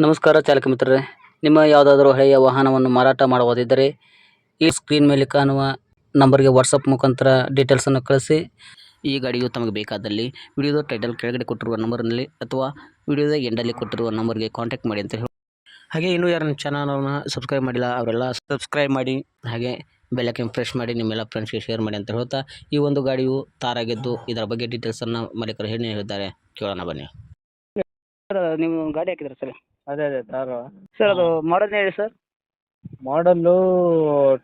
ನಮಸ್ಕಾರ ಚಾಲಕ ಮಿತ್ರರೇ, ನಿಮ್ಮ ಯಾವುದಾದರೂ ಹಳೆಯ ವಾಹನವನ್ನು ಮಾರಾಟ ಮಾಡುವುದಿದ್ದರೆ ಈ ಸ್ಕ್ರೀನ್ ಮೇಲೆ ಕಾಣುವ ನಂಬರ್ಗೆ ವಾಟ್ಸಪ್ ಮುಖಾಂತರ ಡೀಟೇಲ್ಸನ್ನು ಕಳಿಸಿ. ಈ ಗಾಡಿಯು ತಮಗೆ ಬೇಕಾದಲ್ಲಿ ವಿಡಿಯೋದ ಟೈಟಲ್ ಕೆಳಗಡೆ ಕೊಟ್ಟಿರುವ ನಂಬರ್ನಲ್ಲಿ ಅಥವಾ ವಿಡಿಯೋದ ಎಂಡಲ್ಲಿ ಕೊಟ್ಟಿರುವ ನಂಬರ್ಗೆ ಕಾಂಟ್ಯಾಕ್ಟ್ ಮಾಡಿ ಅಂತ ಹೇಳಿ. ಹಾಗೆ ಇನ್ನೂ ಯಾರು ನಮ್ಮ ಚಾನಲನ್ನು ಸಬ್ಸ್ಕ್ರೈಬ್ ಮಾಡಿಲ್ಲ ಅವರೆಲ್ಲ ಸಬ್ಸ್ಕ್ರೈಬ್ ಮಾಡಿ, ಹಾಗೆ ಬೆಲ್ಲೈಕನ್ ಪ್ರೆಸ್ ಮಾಡಿ ನಿಮ್ಮೆಲ್ಲ ಫ್ರೆಂಡ್ಸ್ಗೆ ಶೇರ್ ಮಾಡಿ ಅಂತ ಹೇಳ್ತಾ, ಈ ಒಂದು ಗಾಡಿಯು ತಾರಾಗಿದ್ದು ಇದರ ಬಗ್ಗೆ ಡೀಟೇಲ್ಸನ್ನು ಮಾಲೀಕರು ಏನು ಹೇಳಿದ್ದಾರೆ ಕೇಳೋಣ ಬನ್ನಿ. ಸರ್, ನೀವು ಗಾಡಿ ಹಾಕಿದ್ರಿ ಸರ್? ಅದೇ ತಾರು ಸರ್, ಅದು ಮಾಡಲ್ ಹೇಳಿ ಸರ್. ಮಾಡಲ್ಲು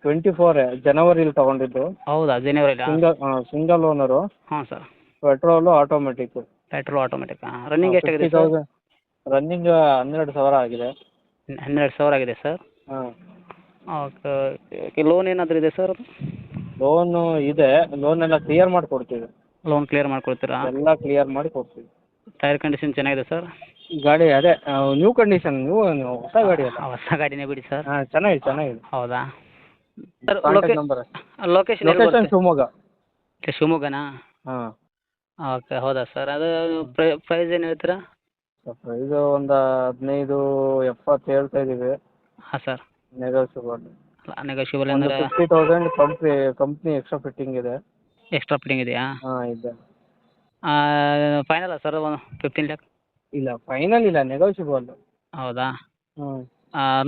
24 ಜನವರಿಲಿ ತಗೊಂಡಿದ್ದು. ಹೌದಾ, ಜನವರಿಲಾ? Single owner. ಹಾಂ sir. Petrol automatic. Petrol automatic. Running ಎಷ್ಟಾಗಿದೆ ಸರ್? ರನ್ನಿಂಗ್ 12,000 ಆಗಿದೆ. 12,000 ಆಗಿದೆ ಸರ್. ಹಾಂ. ಓಕೆ. ಲೋನ್ ಏನಾದರೂ ಇದೆ ಸರ್? ಲೋನು ಇದೆ. ಲೋನ್ ಎಲ್ಲ ಕ್ಲಿಯರ್ ಮಾಡಿಕೊಡ್ತೀವಿ. ಲೋನ್ ಕ್ಲಿಯರ್ ಮಾಡ್ಕೊಡ್ತೀರಾ? ಎಲ್ಲ ಕ್ಲಿಯರ್ ಮಾಡಿ ಕೊಡ್ತೀವಿ. ಟೈರ್ ಕಂಡೀಷನ್ ಚೆನ್ನಾಗಿದೆ ಸರ್? ಗಾಡಿ ಅದೇ ನ್ಯೂ ಕಂಡೀಷನ್, ಹೊಸ ಗಾಡಿ ಅಲ್ಲ. ಹೊಸ ಗಾಡಿನೇ ಬಿಡಿ ಸರ್. ಹಾಂ, ಚೆನ್ನಾಗಿದೆ. ಹೌದಾ sir? Contact number location Shivamogga. ಶಿವಮೊಗ್ಗನಾ? ಹಾಂ. ಓಕೆ, ಹೌದಾ ಸರ್. ಅದು ಪ್ರೈಸ್ ಏನು ಹೇಳ್ತೀರಾ? ಪ್ರೈಸು ಒಂದು 15,70 ಹೇಳ್ತಾ ಇದ್ದೀವಿ. ಹಾಂ ಸರ್. ನೆಗೋಷಿಯಬಲ್. ನೆಗೋಷಿಯಬಲ್ ಅಂದರೆ 50,000 ಕಂಪ್ನಿ ಎಕ್ಸ್ಟ್ರಾ ಫಿಟ್ಟಿಂಗ್ ಇದೆ. ಎಕ್ಸ್ಟ್ರಾ ಫಿಟ್ಟಿಂಗ್ ಇದೆಯಾ? ಹಾಂ, ಇದೆ. ಫೈನಲ್ಲ ಸರ್ 15 ಲ್ಯಾಕ್? ಇಲ್ಲ, ಫೈನಲ್ ಇಲ್ಲ, ನೆಗೋಷಿಯಬಲ್. ಹೌದಾ? ಹ್ಞೂ.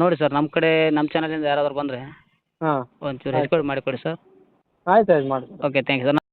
ನೋಡಿ ಸರ್, ನಮ್ಮ ಕಡೆ ನಮ್ಮ ಚಾನಲಿಂದ ಯಾರಾದರೂ ಬಂದರೆ ಹಾಂ, ಒಂಚೂರು ಹೆಚ್ಚು ಕಡಿಮೆ ಮಾಡಿಕೊಡಿ ಸರ್. ಆಯ್ತು ಮಾಡಿ. Okay, thank you sir.